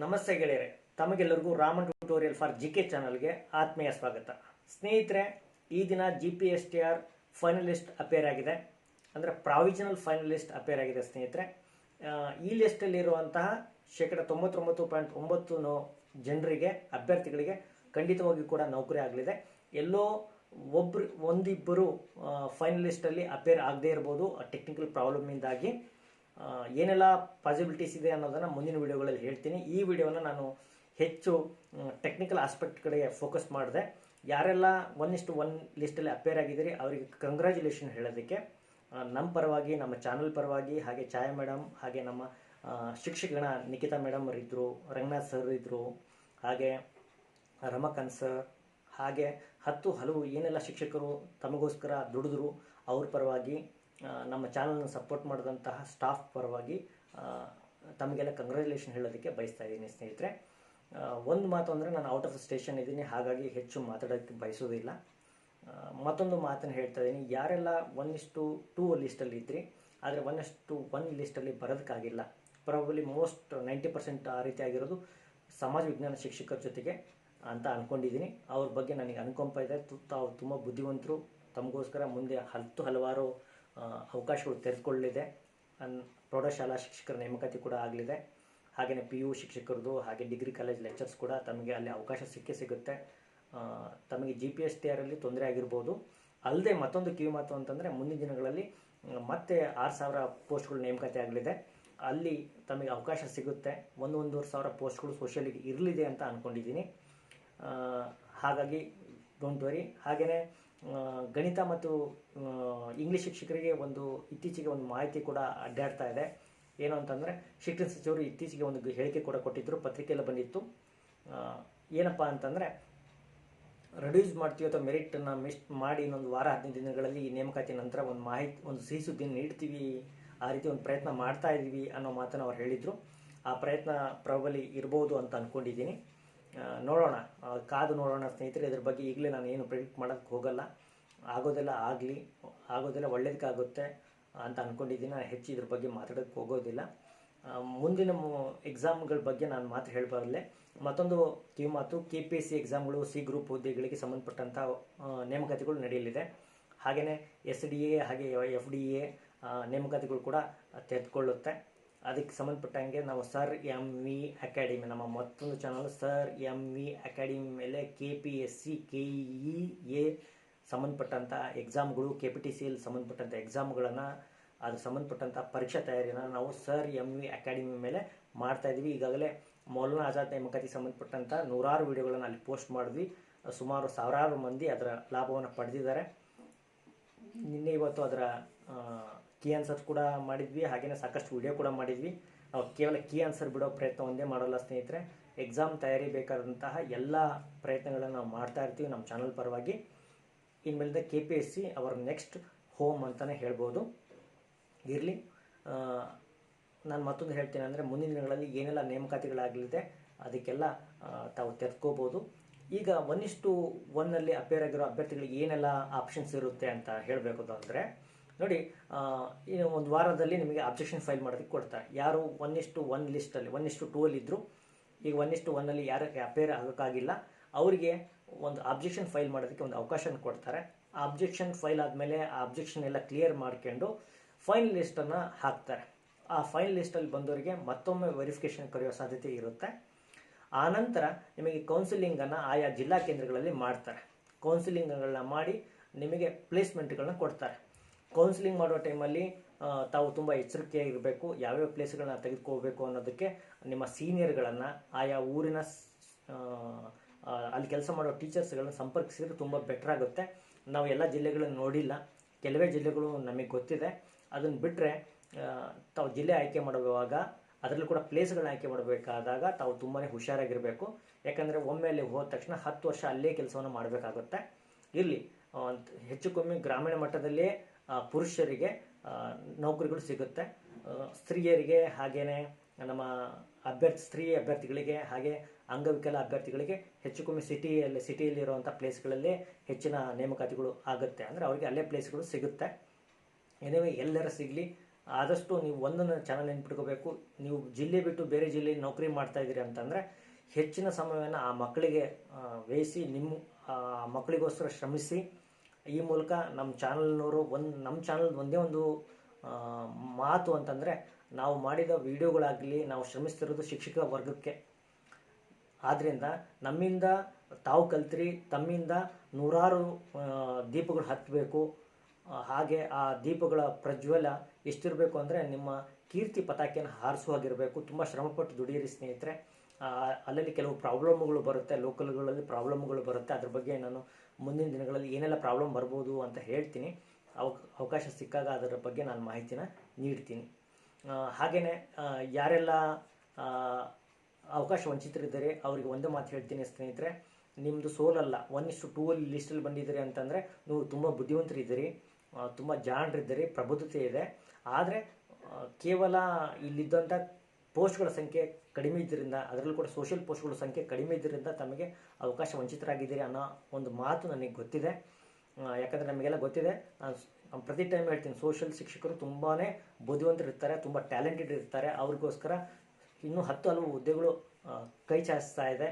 ನಮಸ್ತೆ ಗೆಳೆಯರೆ, ತಮಗೆಲ್ಲರಿಗೂ ರಾಮನ್ ಟ್ಯೂಟೋರಿಯಲ್ ಫಾರ್ ಜಿಕೆ ಚಾನಲ್ಗೆ ಆತ್ಮೀಯ ಸ್ವಾಗತ. ಸ್ನೇಹಿತರೆ, ಈ ದಿನ GPSTR ಫೈನಲಿಸ್ಟ್ ಅಪೇರ್ ಆಗಿದೆ, ಅಂದರೆ ಪ್ರಾವಿಷನಲ್ ಫೈನಲಿಸ್ಟ್ ಅಪೇರ್ ಆಗಿದೆ. ಸ್ನೇಹಿತರೆ, ಈ ಲಿಸ್ಟಲ್ಲಿರುವಂತಹ 99.9% ಜನರಿಗೆ, ಅಭ್ಯರ್ಥಿಗಳಿಗೆ ಖಂಡಿತವಾಗಿ ಕೂಡ ನೌಕರಿ ಆಗಲಿದೆ. ಎಲ್ಲೋ ಒಂದಿಬ್ಬರು ಫೈನಲಿಸ್ಟಲ್ಲಿ ಅಪೇರ್ ಆಗದೇ ಇರ್ಬೋದು, ಟೆಕ್ನಿಕಲ್ ಪ್ರಾಬ್ಲಮ್ನಿಂದಾಗಿ. ಏನೆಲ್ಲ ಪಾಸಿಬಿಲಿಟೀಸ್ ಇದೆ ಅನ್ನೋದನ್ನು ಮುಂದಿನ ವಿಡಿಯೋಗಳಲ್ಲಿ ಹೇಳ್ತೀನಿ. ಈ ವಿಡಿಯೋನ ನಾನು ಹೆಚ್ಚು ಟೆಕ್ನಿಕಲ್ ಆಸ್ಪೆಕ್ಟ್ ಕಡೆಗೆ ಫೋಕಸ್ ಮಾಡಿದೆ. ಯಾರೆಲ್ಲ 1:1 ಲಿಸ್ಟಲ್ಲಿ ಅಪೇರ್ ಆಗಿದ್ದೀರಿ ಅವರಿಗೆ ಕಂಗ್ರ್ಯಾಚುಲೇಷನ್ ಹೇಳೋದಕ್ಕೆ ನಮ್ಮ ಪರವಾಗಿ, ನಮ್ಮ ಚಾನಲ್ ಪರವಾಗಿ, ಹಾಗೆ ಛಾಯಾ ಮೇಡಮ್, ಹಾಗೆ ನಮ್ಮ ಶಿಕ್ಷಕಗಣ ನಿಖಿತಾ ಮೇಡಮ್ ಅವರಿದ್ದರು, ರಂಗನಾಥ್ ಸರ್ ಇದ್ದರು, ಹಾಗೆ ರಮಕಾಂತ್ ಸರ್, ಹಾಗೆ ಹಲವು ಏನೆಲ್ಲ ಶಿಕ್ಷಕರು ತಮಗೋಸ್ಕರ ದುಡಿದ್ರು ಅವ್ರ ಪರವಾಗಿ, ನಮ್ಮ ಚಾನಲ್ನ ಸಪೋರ್ಟ್ ಮಾಡಿದಂತಹ ಸ್ಟಾಫ್ ಪರವಾಗಿ ತಮಗೆಲ್ಲ ಕಂಗ್ರ್ಯಾಚುಲೇಷನ್ ಹೇಳೋದಕ್ಕೆ ಬಯಸ್ತಾ ಇದ್ದೀನಿ. ಸ್ನೇಹಿತರೆ, ಒಂದು ಮಾತು ಅಂದರೆ ನಾನು ಔಟ್ ಆಫ್ ಸ್ಟೇಷನ್ ಇದ್ದೀನಿ, ಹಾಗಾಗಿ ಹೆಚ್ಚು ಮಾತಾಡೋಕ್ಕೆ ಬಯಸೋದಿಲ್ಲ. ಮತ್ತೊಂದು ಮಾತನ್ನು ಹೇಳ್ತಾ ಇದ್ದೀನಿ, ಯಾರೆಲ್ಲ 1:2 ಲಿಸ್ಟಲ್ಲಿ ಇದ್ರಿ ಆದರೆ 1:1 ಲಿಸ್ಟಲ್ಲಿ ಬರೋದಕ್ಕಾಗಿಲ್ಲ, ಪ್ರಾಬಲಿ ಮೋಸ್ಟ್ 90% ಆ ರೀತಿ ಆಗಿರೋದು ಸಮಾಜ ವಿಜ್ಞಾನ ಶಿಕ್ಷಕರ ಜೊತೆಗೆ ಅಂತ ಅಂದ್ಕೊಂಡಿದ್ದೀನಿ. ಅವ್ರ ಬಗ್ಗೆ ನನಗೆ ಅನುಕಂಪ ಇದೆ. ತಾವು ತುಂಬ ಬುದ್ಧಿವಂತರು, ತಮಗೋಸ್ಕರ ಮುಂದೆ ಹಲವಾರು ಅವಕಾಶಗಳು ತೆರೆದುಕೊಳ್ಳಲಿದೆ. ಪ್ರೌಢಶಾಲಾ ಶಿಕ್ಷಕರ ನೇಮಕಾತಿ ಕೂಡ ಆಗಲಿದೆ. ಹಾಗೆಯೇ PU ಶಿಕ್ಷಕರದು, ಹಾಗೆ ಡಿಗ್ರಿ ಕಾಲೇಜ್ ಲೆಕ್ಚರ್ಸ್ ಕೂಡ ತಮಗೆ ಅಲ್ಲಿ ಅವಕಾಶ ಸಿಗುತ್ತೆ. ತಮಗೆ GPSTR ಅಲ್ಲಿ ತೊಂದರೆ ಆಗಿರ್ಬೋದು. ಅಲ್ಲದೆ ಮತ್ತೊಂದು ಕಿವಿ ಮಾತು ಅಂತಂದರೆ, ಮುಂದಿನ ದಿನಗಳಲ್ಲಿ ಮತ್ತೆ 6,000 ಪೋಸ್ಟ್ಗಳು ನೇಮಕಾತಿ ಆಗಲಿದೆ. ಅಲ್ಲಿ ತಮಗೆ ಅವಕಾಶ ಸಿಗುತ್ತೆ. 1-1.5 ಸಾವಿರ ಪೋಸ್ಟ್ಗಳು ಸೋಷಿಯಲಿಗೆ ಇರಲಿದೆ ಅಂತ ಅಂದ್ಕೊಂಡಿದ್ದೀನಿ. ಹಾಗಾಗಿ ಡೋಂಟ್ ವರಿ. ಹಾಗೆಯೇ ಗಣಿತ ಮತ್ತು ಇಂಗ್ಲೀಷ್ ಶಿಕ್ಷಕರಿಗೆ ಇತ್ತೀಚೆಗೆ ಒಂದು ಮಾಹಿತಿ ಕೂಡ ಅಡ್ಡಾಡ್ತಾ ಇದೆ. ಏನು ಅಂತಂದರೆ, ಶಿಕ್ಷಣ ಸಚಿವರು ಇತ್ತೀಚೆಗೆ ಒಂದು ಹೇಳಿಕೆ ಕೂಡ ಕೊಟ್ಟಿದ್ದರು, ಪತ್ರಿಕೆಯಲ್ಲಿ ಬಂದಿತ್ತು. ಏನಪ್ಪ ಅಂತಂದರೆ, ರೆಡ್ಯೂಸ್ ಮಾಡ್ತೀವಿ ಅಥವಾ ಮೆರಿಟನ್ನು ಮಿಸ್ ಮಾಡಿ ಇನ್ನೊಂದು ವಾರ 15 ದಿನಗಳಲ್ಲಿ ಈ ನೇಮಕಾತಿ ನಂತರ ಒಂದು ಸಿಹಿ ಸುದ್ದಿಯನ್ನು ನೀಡ್ತೀವಿ, ಆ ರೀತಿ ಒಂದು ಪ್ರಯತ್ನ ಮಾಡ್ತಾ ಇದ್ದೀವಿ ಅನ್ನೋ ಮಾತನ್ನು ಅವ್ರು ಹೇಳಿದರು. ಆ ಪ್ರಯತ್ನ ಪ್ರಾಬಲಿ ಇರ್ಬೋದು ಅಂತ ಅಂದ್ಕೊಂಡಿದ್ದೀನಿ. ನೋಡೋಣ, ಕಾದು ನೋಡೋಣ ಸ್ನೇಹಿತರೆ. ಇದ್ರ ಬಗ್ಗೆ ಈಗಲೇ ನಾನು ಏನು ಪ್ರೆಡಿಕ್ಟ್ ಮಾಡೋಕ್ಕೆ ಹೋಗಲ್ಲ. ಆಗೋದೆಲ್ಲ ಒಳ್ಳೇದಕ್ಕಾಗುತ್ತೆ ಅಂತ ಅಂದ್ಕೊಂಡಿದ್ದೀನಿ. ನಾನು ಹೆಚ್ಚು ಇದ್ರ ಬಗ್ಗೆ ಮಾತಾಡೋಕ್ಕೆ ಹೋಗೋದಿಲ್ಲ. ಮುಂದಿನ ಎಕ್ಸಾಮ್ಗಳ ಬಗ್ಗೆ ನಾನು ಮಾತು ಹೇಳಬಾರಲ್ಲೇ. ಮತ್ತೊಂದು ಕಿವಿ ಮಾತು, KPSC ಎಕ್ಸಾಮ್ಗಳು, C ಗ್ರೂಪ್ ಹುದ್ದೆಗಳಿಗೆ ಸಂಬಂಧಪಟ್ಟಂಥ ನೇಮಕಾತಿಗಳು ನಡೆಯಲಿದೆ. ಹಾಗೆಯೇ SDA ಹಾಗೆ FDA ನೇಮಕಾತಿಗಳು ಕೂಡ ತೆರೆದುಕೊಳ್ಳುತ್ತೆ. ಅದಕ್ಕೆ ಸಂಬಂಧಪಟ್ಟಂಗೆ ನಾವು ಸರ್ MV ಅಕಾಡೆಮಿ, ನಮ್ಮ ಮತ್ತೊಂದು ಚಾನಲ್ ಸರ್ MV ಅಕಾಡೆಮಿ ಮೇಲೆ KPSC KEA ಸಂಬಂಧಪಟ್ಟಂಥ ಎಕ್ಸಾಮ್ಗಳು, KPTCL ಸಂಬಂಧಪಟ್ಟಂಥ ಎಕ್ಸಾಮ್ಗಳನ್ನು, ಅದು ಸಂಬಂಧಪಟ್ಟಂಥ ಪರೀಕ್ಷಾ ತಯಾರಿನ ನಾವು ಸರ್ MV ಅಕಾಡೆಮಿ ಮೇಲೆ ಮಾಡ್ತಾಯಿದ್ವಿ. ಈಗಾಗಲೇ ಮೌಲಾನಾ ಆಜಾದ್ ನೇಮಕಾತಿ ಸಂಬಂಧಪಟ್ಟಂಥ 100 ವಿಡಿಯೋಗಳನ್ನು ಅಲ್ಲಿ ಪೋಸ್ಟ್ ಮಾಡಿದ್ವಿ. ಸುಮಾರು 1000 ಮಂದಿ ಅದರ ಲಾಭವನ್ನು ಪಡೆದಿದ್ದಾರೆ. ನಿನ್ನೆ ಇವತ್ತು ಅದರ ಕೀ ಆನ್ಸರ್ಸ್ ಕೂಡ ಮಾಡಿದ್ವಿ, ಹಾಗೆಯೇ ಸಾಕಷ್ಟು ವಿಡಿಯೋ ಕೂಡ ಮಾಡಿದ್ವಿ. ನಾವು ಕೇವಲ ಕೀ ಆನ್ಸರ್ ಬಿಡೋ ಪ್ರಯತ್ನ ಒಂದೇ ಮಾಡೋಲ್ಲ ಸ್ನೇಹಿತರೆ. ಎಕ್ಸಾಮ್ ತಯಾರಿ ಬೇಕಾದಂತಹ ಎಲ್ಲ ಪ್ರಯತ್ನಗಳನ್ನು ನಾವು ಮಾಡ್ತಾ ಇರ್ತೀವಿ ನಮ್ಮ ಚಾನಲ್ ಪರವಾಗಿ. ಇನ್ಮೇಲಿಂದ KPSC ಅವರ ನೆಕ್ಸ್ಟ್ ಹೋಮ್ ಅಂತಲೇ ಹೇಳ್ಬೋದು. ಇರಲಿ, ನಾನು ಮತ್ತೊಂದು ಹೇಳ್ತೀನಿ ಅಂದರೆ, ಮುಂದಿನ ದಿನಗಳಲ್ಲಿ ಏನೆಲ್ಲ ನೇಮಕಾತಿಗಳಾಗಲಿದೆ ಅದಕ್ಕೆಲ್ಲ ತಾವು ತೆರೆದುಕೋಬೋದು. ಈಗ 1:1 ಅಪೇರ್ ಆಗಿರೋ ಅಭ್ಯರ್ಥಿಗಳಿಗೆ ಏನೆಲ್ಲ ಆಪ್ಷನ್ಸ್ ಇರುತ್ತೆ ಅಂತ ಹೇಳಬೇಕು ಅಂದರೆ, ನೋಡಿ, ಇನ್ನು ಒಂದು ವಾರದಲ್ಲಿ ನಿಮಗೆ ಅಬ್ಜೆಕ್ಷನ್ ಫೈಲ್ ಮಾಡೋದಕ್ಕೆ ಕೊಡ್ತಾರೆ. ಯಾರು 1:1 ಲಿಸ್ಟಲ್ಲಿ 1:2 ಇದ್ದರು, ಈಗ 1:1 ಯಾರು ಅಪೇರ್ ಆಗೋಕ್ಕಾಗಿಲ್ಲ ಅವರಿಗೆ ಒಂದು ಅಬ್ಜೆಕ್ಷನ್ ಫೈಲ್ ಮಾಡೋದಕ್ಕೆ ಒಂದು ಅವಕಾಶ ಕೊಡ್ತಾರೆ. ಆ ಅಬ್ಜೆಕ್ಷನ್ ಫೈಲ್ ಆದಮೇಲೆ ಆ ಅಬ್ಜೆಕ್ಷನ್ ಎಲ್ಲ ಕ್ಲಿಯರ್ ಮಾಡ್ಕೊಂಡು ಫೈನಲ್ ಲಿಸ್ಟನ್ನು ಹಾಕ್ತಾರೆ. ಆ ಫೈನಲ್ ಲಿಸ್ಟಲ್ಲಿ ಬಂದವರಿಗೆ ಮತ್ತೊಮ್ಮೆ ವೆರಿಫಿಕೇಷನ್ ಕರೆಯೋ ಸಾಧ್ಯತೆ ಇರುತ್ತೆ. ಆನಂತರ ನಿಮಗೆ ಕೌನ್ಸಿಲಿಂಗನ್ನು ಆಯಾ ಜಿಲ್ಲಾ ಕೇಂದ್ರಗಳಲ್ಲಿ ಮಾಡ್ತಾರೆ. ಕೌನ್ಸಿಲಿಂಗ್ಗಳನ್ನ ಮಾಡಿ ನಿಮಗೆ ಪ್ಲೇಸ್ಮೆಂಟ್ಗಳನ್ನ ಕೊಡ್ತಾರೆ. ಕೌನ್ಸಿಲಿಂಗ್ ಮಾಡೋ ಟೈಮಲ್ಲಿ ತಾವು ತುಂಬ ಎಚ್ಚರಿಕೆಯಾಗಿರಬೇಕು. ಯಾವ್ಯಾವ ಪ್ಲೇಸ್ಗಳನ್ನ ತೆಗೆದುಕೋಬೇಕು ಅನ್ನೋದಕ್ಕೆ ನಿಮ್ಮ ಸೀನಿಯರ್ಗಳನ್ನು, ಆಯಾ ಊರಿನ ಅಲ್ಲಿ ಕೆಲಸ ಮಾಡೋ ಟೀಚರ್ಸ್ಗಳನ್ನ ಸಂಪರ್ಕಿಸಿದ್ರೆ ತುಂಬ ಬೆಟರ್ ಆಗುತ್ತೆ. ನಾವು ಎಲ್ಲ ಜಿಲ್ಲೆಗಳನ್ನು ನೋಡಿಲ್ಲ, ಕೆಲವೇ ಜಿಲ್ಲೆಗಳು ನಮಗೆ ಗೊತ್ತಿದೆ. ಅದನ್ನು ಬಿಟ್ಟರೆ ತಾವು ಜಿಲ್ಲೆ ಆಯ್ಕೆ ಮಾಡುವಾಗ ಅದರಲ್ಲೂ ಕೂಡ ಪ್ಲೇಸ್ಗಳನ್ನ ಆಯ್ಕೆ ಮಾಡಬೇಕಾದಾಗ ತಾವು ತುಂಬಾ ಹುಷಾರಾಗಿರಬೇಕು. ಯಾಕಂದರೆ ಒಮ್ಮೆ ಅಲ್ಲಿ ಹೋದ ತಕ್ಷಣ 10 ವರ್ಷ ಅಲ್ಲೇ ಕೆಲಸವನ್ನು ಮಾಡಬೇಕಾಗುತ್ತೆ. ಇರಲಿ, ಹೆಚ್ಚು ಕಮ್ಮಿ ಗ್ರಾಮೀಣ ಮಟ್ಟದಲ್ಲೇ ಪುರುಷರಿಗೆ ನೌಕರಿಗಳು ಸಿಗುತ್ತೆ. ಸ್ತ್ರೀಯರಿಗೆ, ಹಾಗೆಯೇ ನಮ್ಮ ಸ್ತ್ರೀ ಅಭ್ಯರ್ಥಿಗಳಿಗೆ, ಹಾಗೆ ಅಂಗವಿಕಲ ಅಭ್ಯರ್ಥಿಗಳಿಗೆ ಹೆಚ್ಚು ಕಮ್ಮಿ ಸಿಟಿಯಲ್ಲಿರುವಂಥ ಪ್ಲೇಸ್ಗಳಲ್ಲೇ ಹೆಚ್ಚಿನ ನೇಮಕಾತಿಗಳು ಆಗುತ್ತೆ. ಅಂದರೆ ಅವರಿಗೆ ಅಲ್ಲೇ ಪ್ಲೇಸ್ಗಳು ಸಿಗುತ್ತೆ. ಎನಿವೆ, ಎಲ್ಲರ ಸಿಗಲಿ, ಆದಷ್ಟು ನೀವು ಒಂದನ್ನು ಚಾನಲ್ ನೆನ್ಪಿಟ್ಕೋಬೇಕು, ನೀವು ಜಿಲ್ಲೆ ಬಿಟ್ಟು ಬೇರೆ ಜಿಲ್ಲೆಯಲ್ಲಿ ನೌಕರಿ ಮಾಡ್ತಾ ಇದ್ದೀರಿ ಅಂತಂದರೆ ಹೆಚ್ಚಿನ ಸಮಯವನ್ನು ಆ ಮಕ್ಕಳಿಗೆ ವ್ಯಯಿಸಿ, ನಿಮ್ಮ ಮಕ್ಕಳಿಗೋಸ್ಕರ ಶ್ರಮಿಸಿ. ಈ ಮೂಲಕ ನಮ್ಮ ಚಾನಲ್ನವರು ನಮ್ಮ ಚಾನಲ್ ಒಂದೇ ಒಂದು ಮಾತು ಅಂತಂದರೆ, ನಾವು ಮಾಡಿದ ವಿಡಿಯೋಗಳಾಗಲಿ, ನಾವು ಶ್ರಮಿಸ್ತಿರೋದು ಶಿಕ್ಷಕ ವರ್ಗಕ್ಕೆ. ಆದ್ದರಿಂದ ನಮ್ಮಿಂದ ತಾವು ಕಲ್ತ್ರಿ, ತಮ್ಮಿಂದ ನೂರಾರು ದೀಪಗಳು ಹತ್ತಬೇಕು. ಹಾಗೆ ಆ ದೀಪಗಳ ಪ್ರಜ್ವಲ ಎಷ್ಟಿರಬೇಕು ಅಂದರೆ ನಿಮ್ಮ ಕೀರ್ತಿ ಪತಾಕೆಯನ್ನು ಹಾರಿಸುವಾಗಿರಬೇಕು. ತುಂಬ ಶ್ರಮಪಟ್ಟು ದುಡಿಯಿರಿ ಸ್ನೇಹಿತರೆ. ಅಲ್ಲಲ್ಲಿ ಕೆಲವು ಪ್ರಾಬ್ಲಮ್ಗಳು ಬರುತ್ತೆ, ಲೋಕಲ್ಗಳಲ್ಲಿ ಪ್ರಾಬ್ಲಮ್ಗಳು ಬರುತ್ತೆ. ಅದ್ರ ಬಗ್ಗೆ ನಾನು ಮುಂದಿನ ದಿನಗಳಲ್ಲಿ ಏನೆಲ್ಲ ಪ್ರಾಬ್ಲಮ್ ಬರ್ಬೋದು ಅಂತ ಹೇಳ್ತೀನಿ. ಅವಕಾಶ ಸಿಕ್ಕಾಗ ಅದರ ಬಗ್ಗೆ ನಾನು ಮಾಹಿತಿನ ನೀಡ್ತೀನಿ. ಹಾಗೆಯೇ ಯಾರೆಲ್ಲ ಅವಕಾಶ ವಂಚಿತರಿದ್ದಾರೆ ಅವರಿಗೆ ಒಂದೇ ಮಾತು ಹೇಳ್ತೀನಿ ಸ್ನೇಹಿತರೆ, ನಿಮ್ಮದು ಸೋಲಲ್ಲ. 1:2 ಲಿಸ್ಟಲ್ಲಿ ಬಂದಿದ್ದೀರಿ ಅಂತಂದರೆ ನೀವು ತುಂಬ ಬುದ್ಧಿವಂತರಿದ್ದೀರಿ, ತುಂಬ ಜಾಣರಿದ್ದೀರಿ, ಪ್ರಬುದ್ಧತೆ ಇದೆ. ಆದರೆ ಕೇವಲ ಇಲ್ಲಿದ್ದಂಥ ಪೋಸ್ಟ್ಗಳ ಸಂಖ್ಯೆ ಕಡಿಮೆ ಇದ್ದರಿಂದ, ಅದರಲ್ಲೂ ಕೂಡ ಸೋಷಿಯಲ್ ಪೋಸ್ಟ್ಗಳ ಸಂಖ್ಯೆ ಕಡಿಮೆ ಇದ್ದರಿಂದ ತಮಗೆ ಅವಕಾಶ ವಂಚಿತರಾಗಿದ್ದೀರಿ ಅನ್ನೋ ಒಂದು ಮಾತು ನನಗೆ ಗೊತ್ತಿದೆ. ಯಾಕಂದರೆ ನಮಗೆಲ್ಲ ಗೊತ್ತಿದೆ, ಪ್ರತಿ ಟೈಮ್ ಹೇಳ್ತೀನಿ, ಸೋಷಿಯಲ್ ಶಿಕ್ಷಕರು ತುಂಬಾ ಬುದ್ಧಿವಂತರಿರ್ತಾರೆ, ತುಂಬ ಟ್ಯಾಲೆಂಟೆಡ್ ಇರ್ತಾರೆ. ಅವ್ರಿಗೋಸ್ಕರ ಇನ್ನೂ 10 ಹಲವು ಹುದ್ದೆಗಳು ಕೈ ಚಾಚಿಸ್ತಾ ಇದೆ.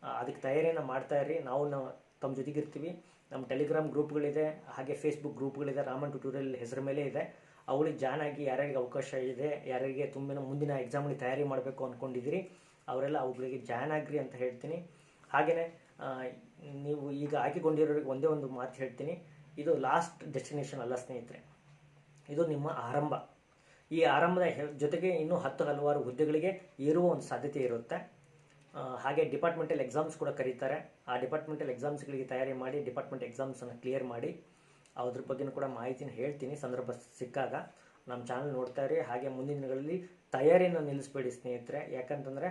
ಅದಕ್ಕೆ ತಯಾರಿಯನ್ನು ಮಾಡ್ತಾ ಇರಿ. ನಾವು ತಮ್ಮ ಜೊತೆಗಿರ್ತೀವಿ. ನಮ್ಮ ಟೆಲಿಗ್ರಾಮ್ ಗ್ರೂಪ್ಗಳಿದೆ, ಹಾಗೆ ಫೇಸ್ಬುಕ್ ಗ್ರೂಪ್ಗಳಿದೆ, ರಾಮನ್ ಟ್ಯುಟೋರಿಯಲ್ ಹೆಸರು ಮೇಲೆ ಇದೆ. ಅವುಗಳಿಗೆ ಜಾಯ್ನ್ ಆಗಿ ಯಾರ್ಯಾರಿಗೆ ಅವಕಾಶ ಇದೆ, ಯಾರಿಗೆ ಮುಂದಿನ ಎಕ್ಸಾಮ್ಗೆ ತಯಾರಿ ಮಾಡಬೇಕು ಅಂದ್ಕೊಂಡಿದ್ದೀರಿ ಅವರೆಲ್ಲ ಅವುಗಳಿಗೆ ಜಾಯ್ನ್ ಆಗ್ರಿ ಅಂತ ಹೇಳ್ತೀನಿ. ಹಾಗೆಯೇ ನೀವು ಈಗ ಆಯ್ಕೆಗೊಂಡಿರೋರಿಗೆ ಒಂದೇ ಒಂದು ಮಾತು ಹೇಳ್ತೀನಿ, ಇದು ಲಾಸ್ಟ್ ಡೆಸ್ಟಿನೇಷನ್ ಅಲ್ಲ ಸ್ನೇಹಿತರೆ, ಇದು ನಿಮ್ಮ ಆರಂಭ. ಈ ಆರಂಭದ ಜೊತೆಗೆ ಇನ್ನೂ 10 ಹಲವಾರು ಹುದ್ದೆಗಳಿಗೆ ಏರುವ ಒಂದು ಸಾಧ್ಯತೆ ಇರುತ್ತೆ. ಹಾಗೆ ಡಿಪಾರ್ಟ್ಮೆಂಟಲ್ ಎಕ್ಸಾಮ್ಸ್ ಕೂಡ ಕರೀತಾರೆ. ಆ ಡಿಪಾರ್ಟ್ಮೆಂಟಲ್ ಎಕ್ಸಾಮ್ಸ್ಗಳಿಗೆ ತಯಾರಿ ಮಾಡಿ, ಡಿಪಾರ್ಟ್ಮೆಂಟ್ ಎಕ್ಸಾಮ್ಸನ್ನು ಕ್ಲಿಯರ್ ಮಾಡಿ. ಅದ್ರ ಬಗ್ಗೆನೂ ಕೂಡ ಮಾಹಿತಿನ ಹೇಳ್ತೀನಿ ಸಂದರ್ಭ ಸಿಕ್ಕಾಗ. ನಮ್ಮ ಚಾನಲ್ ನೋಡ್ತಾ ಇರಿ. ಹಾಗೆ ಮುಂದಿನ ದಿನಗಳಲ್ಲಿ ತಯಾರಿಯನ್ನು ನಿಲ್ಲಿಸಬೇಡಿ ಸ್ನೇಹಿತರೆ. ಯಾಕಂತಂದರೆ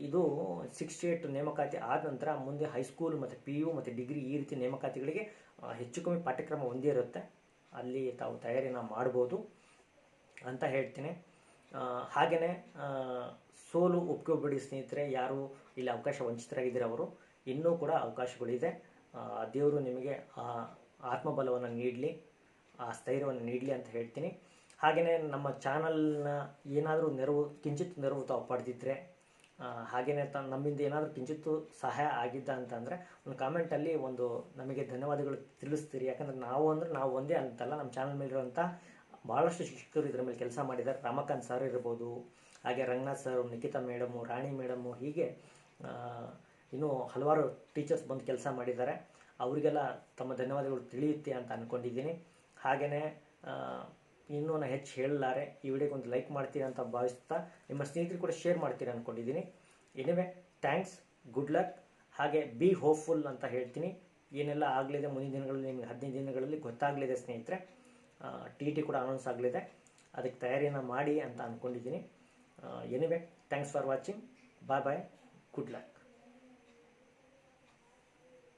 ಇದು 68 ನೇಮಕಾತಿ ಆದ ನಂತರ ಮುಂದೆ ಹೈಸ್ಕೂಲ್ ಮತ್ತು PU ಮತ್ತು ಡಿಗ್ರಿ ಈ ರೀತಿ ನೇಮಕಾತಿಗಳಿಗೆ ಹೆಚ್ಚು ಕಮ್ಮಿ ಪಾಠ್ಯಕ್ರಮ ಒಂದೇ ಇರುತ್ತೆ. ಅಲ್ಲಿ ತಾವು ತಯಾರಿನ ಮಾಡ್ಬೋದು ಅಂತ ಹೇಳ್ತೀನಿ. ಹಾಗೆಯೇ ಸೋಲು ಒಪ್ಕೋಬೇಡಿ ಸ್ನೇಹಿತರೆ. ಯಾರು ಇಲ್ಲಿ ಅವಕಾಶ ವಂಚಿತರಾಗಿದ್ದಾರೆ ಅವರು ಇನ್ನೂ ಕೂಡ ಅವಕಾಶಗಳಿದೆ. ದೇವರು ನಿಮಗೆ ಆತ್ಮಬಲವನ್ನು ನೀಡಲಿ, ಆ ಸ್ಥೈರ್ಯವನ್ನು ನೀಡಲಿ ಅಂತ ಹೇಳ್ತೀನಿ. ಹಾಗೆಯೇ ನಮ್ಮ ಚಾನಲ್ನ ಏನಾದರೂ ಕಿಂಚಿತ್ ನೆರವು ತಾವು ಪಡೆದಿದ್ದರೆ, ಹಾಗೆಯೇ ನಮ್ಮಿಂದ ಏನಾದರೂ ಕಿಂಚಿತ್ತು ಸಹಾಯ ಆಗಿದ್ದ ಅಂತಂದರೆ ಒಂದು ಕಾಮೆಂಟಲ್ಲಿ ಒಂದು ನಮಗೆ ಧನ್ಯವಾದಗಳು ತಿಳಿಸ್ತೀರಿ. ಯಾಕಂದರೆ ನಾವು ಒಂದೇ ಅಂತಲ್ಲ, ನಮ್ಮ ಚಾನಲ್ ಮೇಲಿರುವಂಥ ಭಾಳಷ್ಟು ಶಿಕ್ಷಕರು ಇದರ ಮೇಲೆ ಕೆಲಸ ಮಾಡಿದ್ದಾರೆ. ರಮಾಕಾಂತ್ ಸರ್ ಇರ್ಬೋದು, ಹಾಗೆ ರಂಗನಾಥ್ ಸರ್, ನಿಖಿತಾ ಮೇಡಮು, ರಾಣಿ ಮೇಡಮು, ಹೀಗೆ ಇನ್ನೂ ಹಲವಾರು ಟೀಚರ್ಸ್ ಬಂದು ಕೆಲಸ ಮಾಡಿದ್ದಾರೆ. ಅವರಿಗೆಲ್ಲ ತಮ್ಮ ಧನ್ಯವಾದಗಳು ತಿಳಿಯುತ್ತೆ ಅಂತ ಅಂದ್ಕೊಂಡಿದ್ದೀನಿ. ಹಾಗೆಯೇ ಇನ್ನೂ ನಾನು ಹೆಚ್ಚು ಹೇಳಲಾರೆ. ಈ ವಿಡಿಯೋಗೆ ಒಂದು ಲೈಕ್ ಮಾಡ್ತೀರಾ ಅಂತ ಭಾವಿಸ್ತಾ ನಿಮ್ಮ ಸ್ನೇಹಿತರು ಕೂಡ ಶೇರ್ ಮಾಡ್ತೀರಾ ಅಂದ್ಕೊಂಡಿದ್ದೀನಿ. Anyway, thanks, good luck. ಹಾಗೆ ಬಿ ಹೋಪ್ಫುಲ್ ಅಂತ ಹೇಳ್ತೀನಿ. ಏನೆಲ್ಲ ಆಗಲಿದೆ ಮುಂದಿನ ದಿನಗಳಲ್ಲಿ ನಿಮಗೆ 15 ದಿನಗಳಲ್ಲಿ ಗೊತ್ತಾಗಲಿದೆ ಸ್ನೇಹಿತರೆ. TT ಕೂಡ ಅನೌನ್ಸ್ ಆಗಲಿದೆ, ಅದಕ್ಕೆ ತಯಾರಿಯನ್ನು ಮಾಡಿ ಅಂತ ಅಂದ್ಕೊಂಡಿದ್ದೀನಿ. Anyway, thanks for watching. Bye bye, good luck.